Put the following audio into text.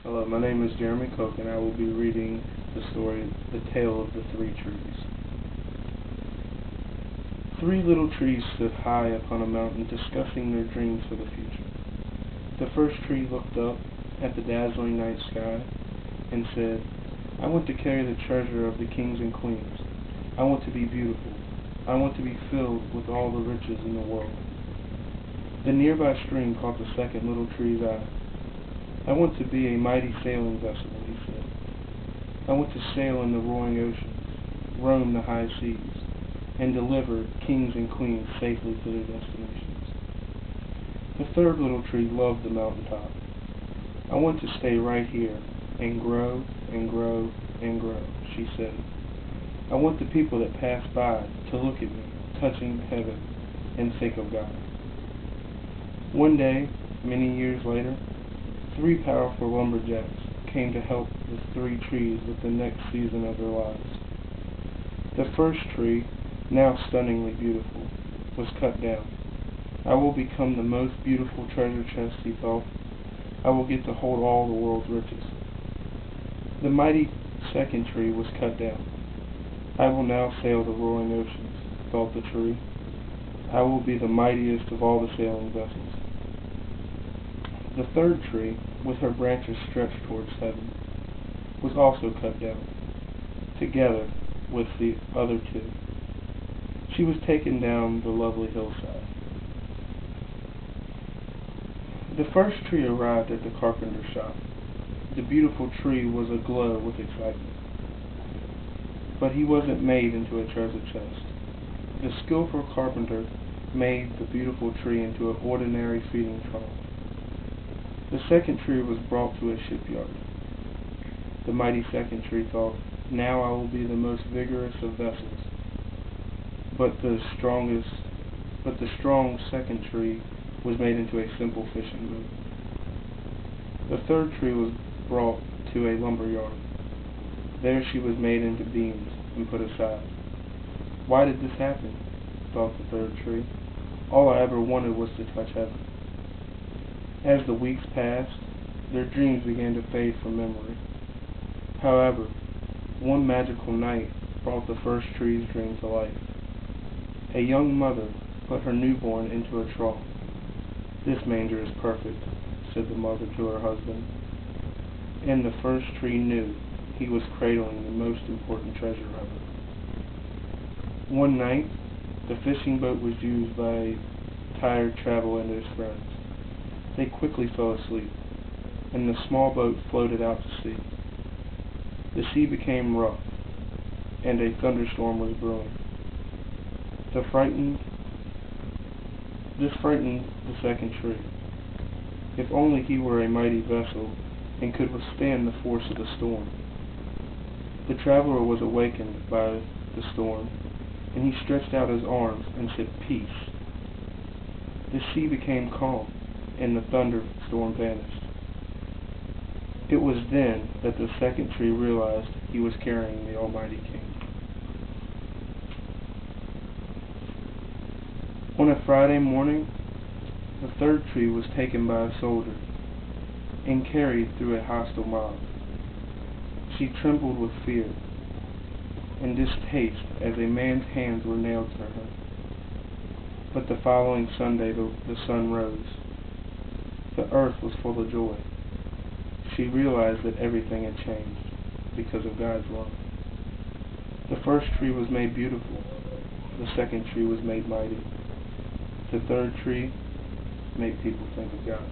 Hello, my name is Jeremy Cook, and I will be reading the story, The Tale of the Three Trees. 3 little trees stood high upon a mountain, discussing their dreams for the future. The first tree looked up at the dazzling night sky and said, "I want to carry the treasure of the kings and queens. I want to be beautiful. I want to be filled with all the riches in the world." The nearby stream caught the second little tree's eye. "I want to be a mighty sailing vessel," he said. "I want to sail in the roaring oceans, roam the high seas, and deliver kings and queens safely to their destinations." The third little tree loved the mountaintop. "I want to stay right here and grow and grow and grow," she said. "I want the people that pass by to look at me, touching heaven, and think of God." One day, many years later, 3 powerful lumberjacks came to help the 3 trees with the next season of their lives. The first tree, now stunningly beautiful, was cut down. "I will become the most beautiful treasure chest," he thought. "I will get to hold all the world's riches." The mighty second tree was cut down. "I will now sail the roaring oceans," thought the tree. "I will be the mightiest of all the sailing vessels." The third tree, with her branches stretched towards heaven, was also cut down, together with the other 2. She was taken down the lovely hillside. The first tree arrived at the carpenter's shop. The beautiful tree was aglow with excitement. But he wasn't made into a treasure chest. The skillful carpenter made the beautiful tree into an ordinary feeding trough. The second tree was brought to a shipyard. The mighty second tree thought, "Now I will be the most vigorous of vessels." But the strong second tree was made into a simple fishing boat. The third tree was brought to a lumber yard. There she was made into beams and put aside. "Why did this happen?" thought the third tree. "All I ever wanted was to touch heaven." As the weeks passed, their dreams began to fade from memory. However, one magical night brought the first tree's dream to life. A young mother put her newborn into a trough. "This manger is perfect," said the mother to her husband. And the first tree knew he was cradling the most important treasure ever. One night, the fishing boat was used by a tired traveler and his friends. They quickly fell asleep, and the small boat floated out to sea. The sea became rough, and a thunderstorm was brewing. This frightened the second tree. If only he were a mighty vessel and could withstand the force of the storm. The traveler was awakened by the storm, and he stretched out his arms and said, "Peace." The sea became calm, and the thunderstorm vanished. It was then that the second tree realized he was carrying the Almighty King. On a Friday morning, the third tree was taken by a soldier and carried through a hostile mob. She trembled with fear and distaste as a man's hands were nailed to her. But the following Sunday the sun rose. The earth was full of joy. She realized that everything had changed because of God's love. The first tree was made beautiful. The second tree was made mighty. The third tree made people think of God.